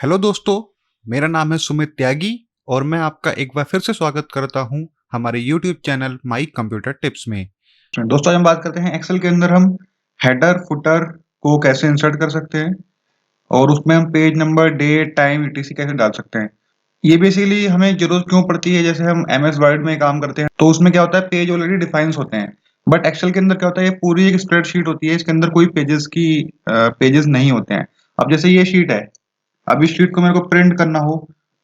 Hello दोस्तों, मेरा नाम है सुमित त्यागी और मैं आपका एक बार फिर से स्वागत करता हूं हमारे YouTube channel my computer tips में। दोस्तों आज हम बात करते हैं एक्सेल के अंदर हम हेडर फुटर को कैसे इंसर्ट कर सकते हैं और उसमें हम page number date time ETC कैसे डाल सकते हैं। ये बेसिकली हमें जरूरत क्यों पड़ती है, जैसे हम एमएस वर्ड में काम करते हैं तो उसमें क्या होता है, पेज ऑलरेडी डिफाइंस होते हैं। बट एक्सेल के अंदर क्या होता है, ये पूरी एक स्प्रेडशीट होती है, इसके अंदर कोई पेजेस नहीं होते हैं। अब जैसे ये शीट है, अब इस शीट को मेरे को प्रिंट करना हो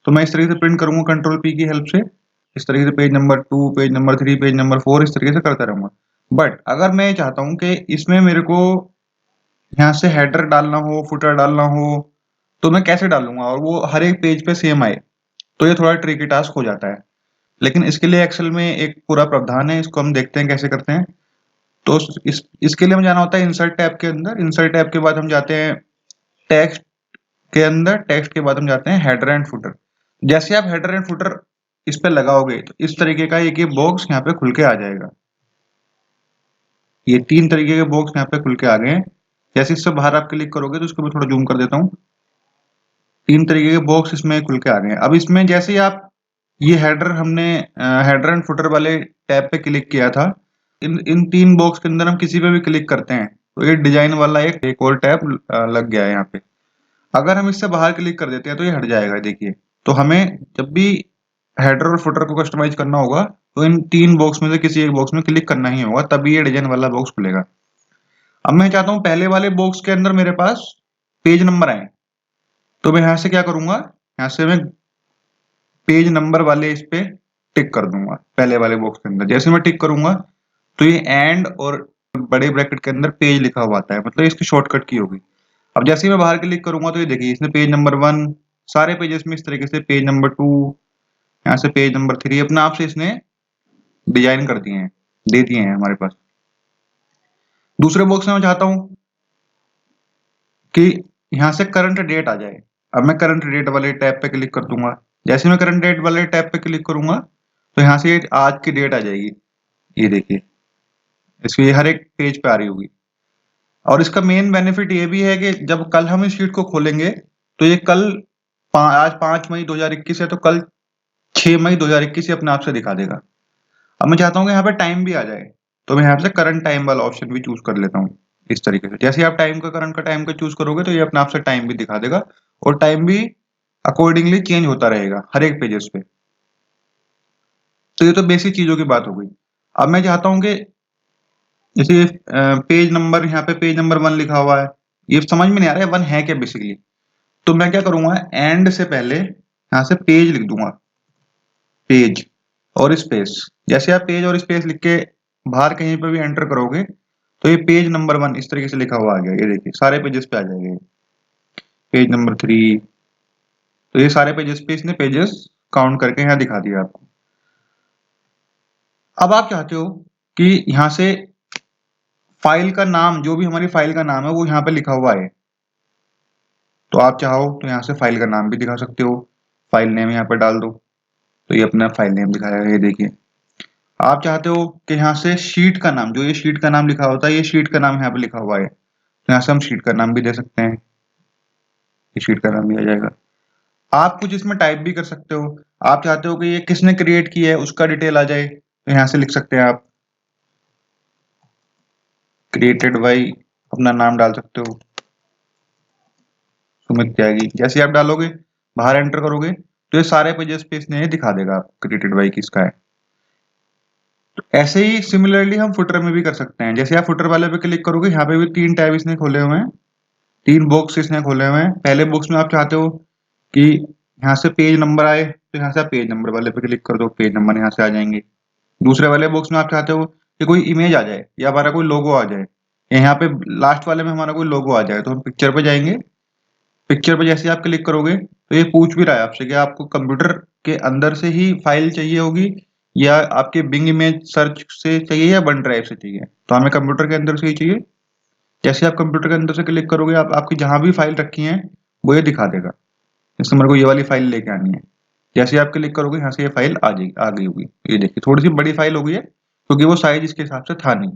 तो मैं इस तरीके से प्रिंट करूंगा कंट्रोल पी की हेल्प से। इस तरीके से page number 2, page number 3, page number 4 इस तरीके से करता रहूंगा। बट अगर मैं चाहता हूं कि इसमें मेरे को यहाँ से हेडर डालना हो, फुटर डालना हो, तो मैं कैसे डालूंगा और वो हर एक पेज पे सेम आए, तो ये थोड़ा ट्रिकी टास्क हो जाता है। लेकिन इसके लिए एक्सेल में एक पूरा प्रावधान है, इसको हम देखते हैं कैसे करते हैं। तो इसके लिए हमें जाना होता है इंसर्ट टैब के अंदर। इंसर्ट टैब के बाद हम जाते हैं टेक्स्ट के अंदर। टेक्स्ट के बाद हम जाते हैं हेडर एंड फुटर। जैसे आप हेडर एंड फुटर इस पे लगाओगे तो इस तरीके का एक ये बॉक्स यहाँ पे खुल के आ जाएगा। ये तीन तरीके के बॉक्स यहाँ पे खुल के आ गए हैं। जैसे इससे बाहर आप क्लिक करोगे तो इसको मैं थोड़ा जूम कर देता हूँ। तीन तरीके के बॉक्स इसमें खुल के आ गए हैं। अब इसमें जैसे ही आप ये हेडर हमने हेडर एंड फुटर वाले टैब पे क्लिक किया था, इन इन तीन बॉक्स के अंदर हम किसी पे भी क्लिक करते हैं तो ये डिजाइन वाला एक और टैब लग गया है यहाँ पे। अगर हम इससे बाहर क्लिक कर देते हैं तो ये हट जाएगा, देखिए। तो हमें जब भी हेडर और फुटर को कस्टमाइज करना होगा तो इन तीन बॉक्स में से किसी एक बॉक्स में क्लिक करना ही होगा, तभी ये डिजाइन वाला बॉक्स खुलेगा। अब मैं चाहता हूँ पहले वाले बॉक्स के अंदर मेरे पास पेज नंबर आए, तो मैं यहाँ से क्या करूंगा, यहाँ से मैं पेज नंबर वाले इस पे टिक कर दूंगा पहले वाले बॉक्स के अंदर। जैसे मैं टिक करूंगा तो ये एंड और बड़े ब्रैकेट के अंदर पेज लिखा हुआ आता है, मतलब इसकी शॉर्टकट की होगी। अब जैसे ही मैं बाहर क्लिक करूंगा तो ये देखिए इसने पेज नंबर 1, सारे पेजेस में इस तरीके से पेज नंबर 2, यहाँ से पेज नंबर 3 अपने आप से इसने डिजाइन कर दिए हैं, दे दिए हैं हमारे पास। दूसरे बॉक्स में मैं चाहता हूँ कि यहाँ से करंट डेट आ जाए। अब मैं करंट डेट वाले टैब पे क्लिक कर दूंगा। जैसे मैं करंट डेट वाले टैब पे क्लिक करूंगा तो यहाँ से आज की डेट आ जाएगी। ये देखिए इसकी हर एक पेज पे आ रही होगी। और इसका मेन बेनिफिट ये भी है कि जब कल हम इस शीट को खोलेंगे तो ये कल आज 5 मई 2021 है तो कल 6 मई 2021 अपने आप से दिखा देगा। अब मैं चाहता हूँ कि यहाँ पे टाइम भी आ जाए, तो मैं यहाँ से करंट टाइम वाला ऑप्शन भी चूज कर लेता हूँ। इस तरीके से जैसे आप टाइम का करंट का टाइम का चूज करोगे तो ये अपने आप से टाइम भी दिखा देगा और टाइम भी अकॉर्डिंगली चेंज होता रहेगा हर एक पेजेस पे। तो ये तो बेसिक चीजों की बात हो गई। अब मैं चाहता हूँ कि जैसे पेज नंबर, यहाँ पे पेज नंबर 1 लिखा हुआ है, ये समझ में नहीं आ रहा है 1 है क्या बेसिकली। तो मैं क्या करूंगा, एंड से पहले यहाँ से पेज लिख दूंगा, पेज और स्पेस। जैसे आप पेज और स्पेस लिख के बाहर कहीं पे भी एंटर करोगे तो ये पेज नंबर 1 इस तरीके से लिखा हुआ आ गया। ये देखिए सारे पेजेस पे आ जाएगा। पेज नंबर 3, तो ये सारे पेजेस पे इसने पेजेस काउंट करके यहाँ दिखा दिया आपको। अब आप चाहते हो कि यहाँ से फाइल का नाम, जो भी हमारी फाइल का नाम है वो यहाँ पे लिखा हुआ है, तो आप चाहो तो यहाँ से फाइल का नाम भी दिखा सकते हो। फाइल नेम यहाँ पे डाल दो तो ये अपना फाइल नेम दिखाएगा। ये देखिए आप चाहते हो कि यहाँ से शीट का नाम, जो ये शीट का नाम लिखा होता है, ये शीट का नाम यहाँ पे लिखा हुआ है, तो यहाँ से हम शीट का नाम भी दे सकते हैं। ये शीट का नाम भी आ जाएगा। आप कुछ इसमें टाइप भी कर सकते हो। आप चाहते हो कि ये किसने क्रिएट किया है उसका डिटेल आ जाए, तो यहाँ से लिख सकते हैं आप क्रिएटेड बाई, अपना नाम डाल सकते हो सुमित त्यागी। जैसे आप डालोगे बाहर एंटर करोगे तो ये सारे पेजेस पे इसने ये दिखा देगा आपको क्रिएटेड बाई किसका है। तो ऐसे ही सिमिलरली हम फुटर में भी कर सकते हैं। जैसे आप फुटर वाले पे क्लिक करोगे, यहाँ पे भी तीन टैब इसने खोले हुए हैं, तीन बॉक्स इसने खोले हुए हैं। पहले बॉक्स में आप चाहते हो कि यहाँ से पेज नंबर आए तो यहाँ से आप पेज नंबर वाले पे क्लिक कर दो, पेज नंबर यहाँ से आ जाएंगे। दूसरे वाले बॉक्स में आप चाहते हो कि कोई इमेज आ जाए या हमारा कोई लोगो आ जाए, यहाँ पे लास्ट वाले में हमारा कोई लोगो आ जाए, तो हम पिक्चर पे जाएंगे। पिक्चर पे जैसे आप क्लिक करोगे तो ये पूछ भी रहा है आपसे कि आपको कंप्यूटर के अंदर से ही फाइल चाहिए होगी या आपके बिंग इमेज सर्च से चाहिए या वन ड्राइव से चाहिए, तो हमें कंप्यूटर के अंदर से ही चाहिए। जैसे आप कंप्यूटर के अंदर से क्लिक करोगे आप आपकी जहां भी फाइल रखी है वो ये दिखा देगा। जैसे मेरे को ये वाली फाइल लेके आनी है, जैसे आप क्लिक करोगे यहाँ से ये फाइल आ जाएगी, आ गई होगी। ये देखिए थोड़ी सी बड़ी फाइल हो गई है क्योंकि वो साइज इसके हिसाब से था नहीं।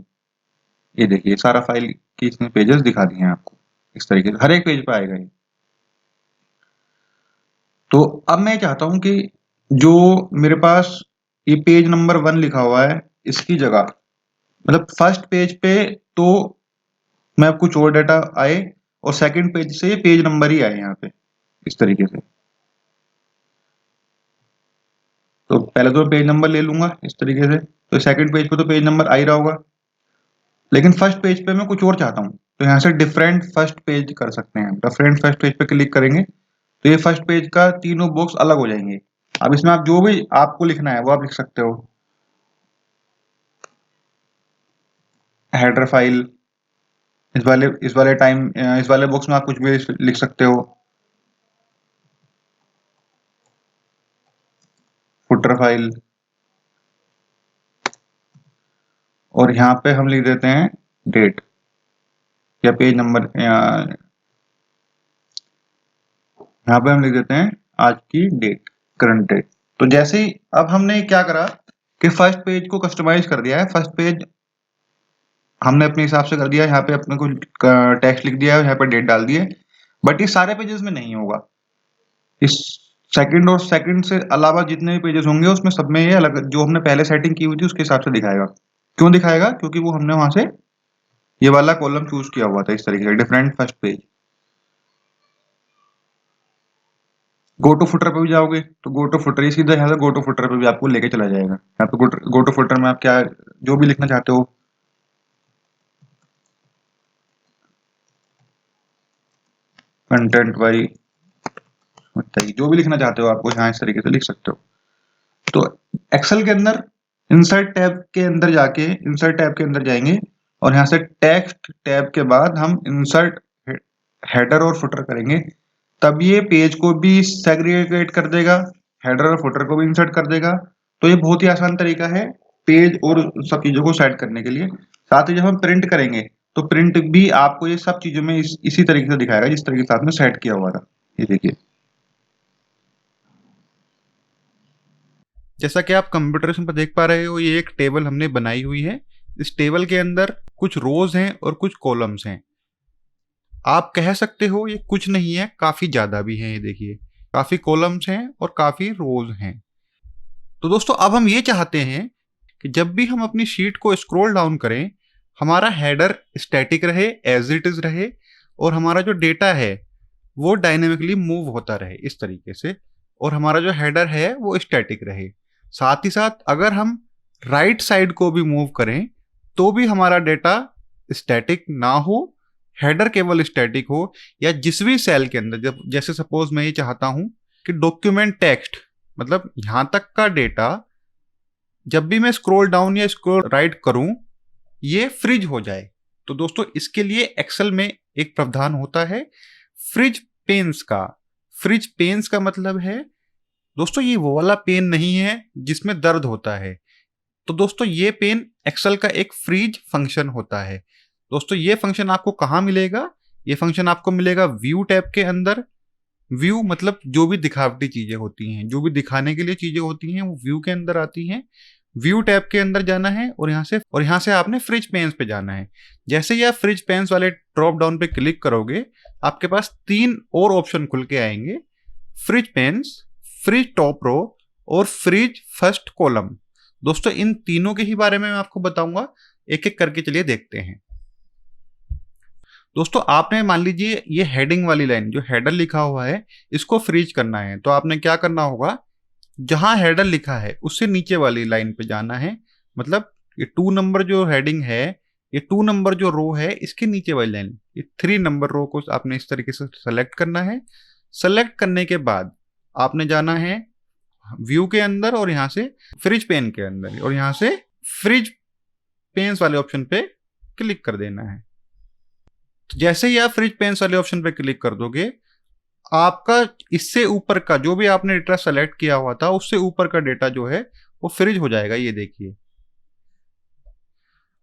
ये देखिए सारा फाइल की इसने पेजेस दिखा दिए हैं आपको। इस तरीके से हर एक पेज पे आएगा ये। तो अब मैं चाहता हूं कि जो मेरे पास ये पेज नंबर 1 लिखा हुआ है इसकी जगह, मतलब फर्स्ट पेज पे तो मैं कुछ और डाटा आए और सेकंड पेज से ये पेज नंबर ही आए यहाँ पे इस तरीके से। तो पहले तो मैं पेज नंबर ले लूंगा इस तरीके से, तो सेकंड पेज पे तो पेज नंबर आ ही रहा होगा, लेकिन फर्स्ट पेज पे मैं कुछ और चाहता हूँ, तो यहाँ से डिफरेंट फर्स्ट पेज कर सकते हैं। डिफरेंट फर्स्ट पेज पे क्लिक करेंगे तो ये फर्स्ट पेज का तीनों बॉक्स अलग हो जाएंगे। अब इसमें आप जो भी आपको लिखना है वो आप लिख सकते हो। हेडर फाइल, इस वाले बॉक्स में आप कुछ भी लिख सकते हो। फुटर फाइल, और यहाँ पे हम लिख देते हैं डेट या पेज नंबर, यहाँ पे हम लिख देते हैं आज की डेट, करंट डेट। तो जैसे ही अब हमने क्या करा कि फर्स्ट पेज को कस्टमाइज कर दिया है। फर्स्ट पेज हमने अपने हिसाब से कर दिया, यहाँ पे अपने को टेक्स्ट लिख दिया है, यहाँ पे डेट डाल दी है, बट ये सारे पेजेस में नहीं होगा। इस सेकंड और सेकंड से अलावा जितने भी पेजेस होंगे उसमें सब में ये अलग, जो हमने पहले सेटिंग की हुई थी उसके हिसाब से दिखाएगा। क्यों दिखाएगा? क्योंकि वो हमने वहां से ये वाला कॉलम चूज किया हुआ था इस तरीके से, different first page. Go to footer पे भी जाओगे तो गो टू फुटर ही सीधा यहाँ से गो टू फुटर पे भी आपको लेके चला जाएगा। यहाँ पे गो टू फुटर में आप क्या जो भी लिखना चाहते हो, कंटेंट वाई बताइए, जो भी लिखना चाहते हो आपको यहाँ इस तरीके से लिख सकते हो। तो एक्सेल के अंदर इंसर्ट टैब के अंदर जाके इंसर्ट टैब के अंदर जाएंगे और यहाँ से टेक्स्ट टैब के बाद हम इंसर्ट हेडर और फुटर करेंगे, तब ये पेज को भी सेग्रीगेट कर देगा, हेडर और फुटर को भी इंसर्ट कर देगा। तो ये बहुत ही आसान तरीका है पेज और सब चीजों को सेट करने के लिए। साथ ही जब हम प्रिंट करेंगे तो प्रिंट भी आपको ये सब चीजों में इसी तरीके से दिखाएगा जिस तरीके से आपने सेट किया हुआ था। ये देखिए, जैसा कि आप कंप्यूटर स्क्रीन पर देख पा रहे हो, ये एक टेबल हमने बनाई हुई है। इस टेबल के अंदर कुछ रोज हैं और कुछ कॉलम्स हैं। आप कह सकते हो ये कुछ नहीं है, काफी ज्यादा भी है। ये देखिए, काफी कॉलम्स हैं और काफी रोज हैं। तो दोस्तों, अब हम ये चाहते हैं कि जब भी हम अपनी शीट को स्क्रॉल डाउन करें, हमारा हेडर स्टैटिक रहे, एज इट इज रहे, और हमारा जो डेटा है वो डायनेमिकली मूव होता रहे इस तरीके से, और हमारा जो हेडर है वो स्टैटिक रहे। साथ ही साथ अगर हम राइट साइड को भी मूव करें तो भी हमारा डेटा स्टैटिक ना हो, हेडर केवल स्टैटिक हो, या जिस भी सेल के अंदर, जब जैसे सपोज मैं ये चाहता हूं कि डॉक्यूमेंट टेक्स्ट, मतलब यहां तक का डेटा जब भी मैं स्क्रॉल डाउन या स्क्रॉल राइट करूं ये फ्रीज हो जाए। तो दोस्तों, इसके लिए एक्सेल में एक प्रावधान होता है फ्रीज पेन्स का। फ्रीज पेन्स का मतलब है दोस्तों, ये वो वाला पेन नहीं है जिसमें दर्द होता है। तो दोस्तों, ये पेन एक्सेल का एक फ्रीज फंक्शन होता है। दोस्तों, ये फंक्शन आपको कहाँ मिलेगा? ये फंक्शन आपको मिलेगा व्यू टैब के अंदर। व्यू मतलब जो भी दिखावटी चीजें होती हैं, जो भी दिखाने के लिए चीजें होती हैं, वो व्यू के अंदर आती हैं। व्यू टैब के अंदर जाना है और यहाँ से आपने फ्रिज पेन्स पे जाना है। जैसे ही आप फ्रिज पेन्स वाले ड्रॉप डाउन पे क्लिक करोगे, आपके पास 3 और ऑप्शन खुल के आएंगे: freeze panes, freeze top row और फ्रिज फर्स्ट कॉलम। दोस्तों, इन तीनों के ही बारे में मैं आपको बताऊंगा, एक एक करके चलिए देखते हैं। दोस्तों, आपने मान लीजिए ये हेडिंग वाली लाइन, जो हेडर लिखा हुआ है, इसको फ्रीज करना है। तो आपने क्या करना होगा, जहां हेडर लिखा है उससे नीचे वाली लाइन पे जाना है। मतलब ये 2 नंबर जो हेडिंग है, ये 2 नंबर जो रो है, इसके नीचे वाली लाइन, ये 3 नंबर रो को आपने इस तरीके से सेलेक्ट करना है। सेलेक्ट करने के बाद आपने जाना है व्यू के अंदर और यहाँ से फ्रिज पेन के अंदर, और यहाँ से फ्रिज पेन्स वाले ऑप्शन पे क्लिक कर देना है। तो जैसे ही आप फ्रिज पेन्स वाले ऑप्शन पे क्लिक कर दोगे, आपका इससे ऊपर का जो भी आपने डेटा सेलेक्ट किया हुआ था, उससे ऊपर का डेटा जो है वो फ्रिज हो जाएगा। ये देखिए,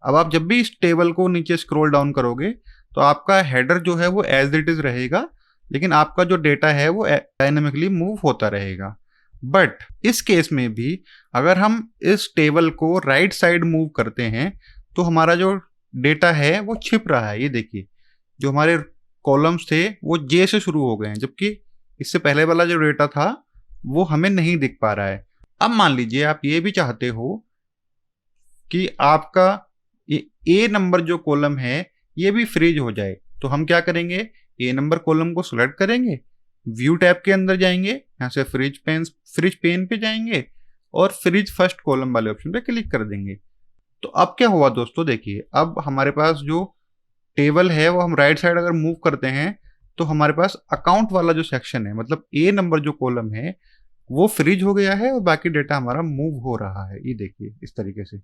अब आप जब भी इस टेबल को नीचे स्क्रॉल डाउन करोगे तो आपका हेडर जो है वो एज इट इज रहेगा, लेकिन आपका जो डेटा है वो डायनेमिकली मूव होता रहेगा। बट इस केस में भी अगर हम इस टेबल को राइट साइड मूव करते हैं तो हमारा जो डेटा है वो छिप रहा है। ये देखिए, जो हमारे कॉलम्स थे वो जे से शुरू हो गए हैं, जबकि इससे पहले वाला जो डेटा था वो हमें नहीं दिख पा रहा है। अब मान लीजिए आप ये भी चाहते हो कि आपका ये ए नंबर जो कॉलम है ये भी फ्रीज हो जाए, तो हम क्या करेंगे, ए नंबर कॉलम को सिलेक्ट करेंगे, व्यू टैब के अंदर जाएंगे, यहाँ से फ्रीज पेन पे जाएंगे और फ्रीज फर्स्ट कॉलम वाले ऑप्शन पे क्लिक कर देंगे। तो अब क्या हुआ दोस्तों, देखिए अब हमारे पास जो टेबल है वो हम राइट साइड अगर मूव करते हैं तो हमारे पास अकाउंट वाला जो सेक्शन है, मतलब ए नंबर जो कॉलम है वो फ्रीज हो गया है और बाकी डेटा हमारा मूव हो रहा है, ये देखिए इस तरीके से।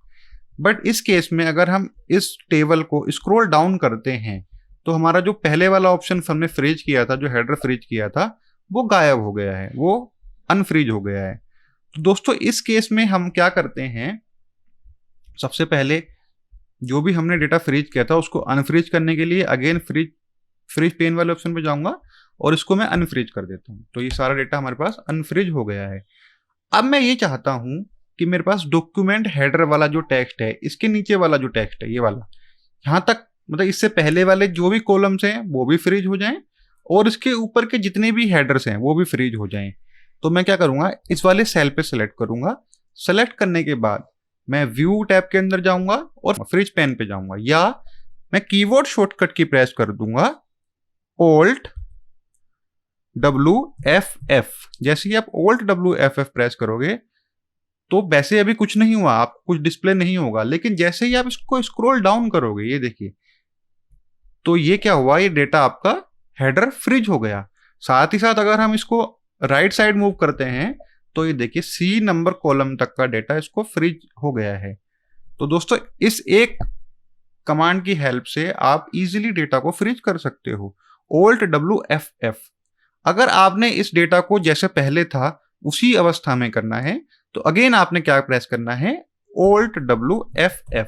बट इस केस में अगर हम इस टेबल को स्क्रॉल डाउन करते हैं तो हमारा जो पहले वाला ऑप्शन हमने फ्रीज किया था, जो हेडर फ्रीज किया था, वो गायब हो गया है, वो अनफ्रीज हो गया है। तो दोस्तों इस केस में हम क्या करते हैं, सबसे पहले जो भी हमने डेटा फ्रीज किया था उसको अनफ्रीज करने के लिए अगेन फ्रीज पेन वाले ऑप्शन पे जाऊंगा और इसको मैं अनफ्रीज कर देता हूं, तो ये सारा डेटा हमारे पास अनफ्रीज हो गया है। अब मैं ये चाहता हूं कि मेरे पास डॉक्यूमेंट हेडर वाला जो टेक्स्ट है, इसके नीचे वाला जो टेक्स्ट है, ये वाला, यहां तक मतलब इससे पहले वाले जो भी कॉलम्स हैं वो भी फ्रीज हो जाएं और इसके ऊपर के जितने भी हेडर्स हैं वो भी फ्रीज हो जाएं। तो मैं क्या करूंगा, इस वाले सेल पे सेलेक्ट करूंगा। सेलेक्ट करने के बाद मैं व्यू टैब के अंदर जाऊंगा और फ्रीज पेन पे जाऊंगा, या मैं कीबोर्ड शॉर्टकट की प्रेस कर दूंगा Alt WFF। जैसे ही आप Alt WFF प्रेस करोगे तो वैसे अभी कुछ नहीं हुआ, आप कुछ डिस्प्ले नहीं होगा, लेकिन जैसे ही आप इसको स्क्रॉल डाउन करोगे, ये देखिए, तो ये क्या हुआ, ये डेटा आपका हेडर फ्रीज हो गया। साथ ही साथ अगर हम इसको राइट साइड मूव करते हैं तो ये देखिए सी नंबर कॉलम तक का डेटा इसको फ्रीज हो गया है। तो दोस्तों इस एक कमांड की हेल्प से आप इजीली डेटा को फ्रीज कर सकते हो, Alt WFF। अगर आपने इस डेटा को जैसे पहले था उसी अवस्था में करना है तो अगेन आपने क्या प्रेस करना है, Alt WFF।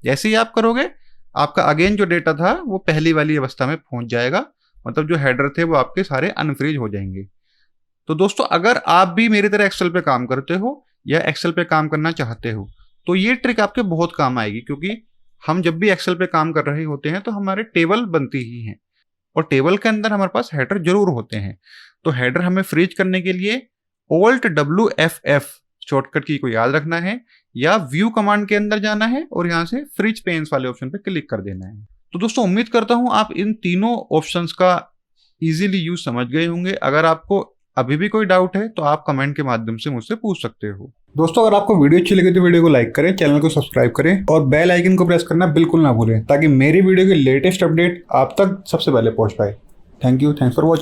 जैसे ही आप करोगे आपका अगेन जो डेटा था वो पहली वाली अवस्था में पहुंच जाएगा, मतलब जो हेडर थे वो आपके सारे अनफ्रीज हो जाएंगे। तो दोस्तों अगर आप भी मेरी तरह एक्सेल पे काम करते हो या एक्सेल पे काम करना चाहते हो तो ये ट्रिक आपके बहुत काम आएगी, क्योंकि हम जब भी एक्सेल पे काम कर रहे होते हैं तो हमारे टेबल बनती ही हैं और टेबल के अंदर हमारे पास हेडर जरूर होते हैं। तो हेडर हमें फ्रीज करने के लिए Alt WFF शॉर्टकट की को याद रखना है या व्यू कमांड के अंदर जाना है और यहां से फ्रीज पेन्स वाले ऑप्शन पे क्लिक कर देना है। तो दोस्तों उम्मीद करता हूं आप इन तीनों ऑप्शंस का इजीली यूज समझ गए होंगे। अगर आपको अभी भी कोई डाउट है तो आप कमेंट के माध्यम से मुझसे पूछ सकते हो। दोस्तों अगर आपको वीडियो अच्छी लगी तो वीडियो को लाइक करें, चैनल को सब्सक्राइब करें और बेल आइकन को प्रेस करना बिल्कुल ना भूलें ताकि मेरी वीडियो की लेटेस्ट अपडेट आप तक सबसे पहले पहुंच पाए। Thank you, thanks for watching.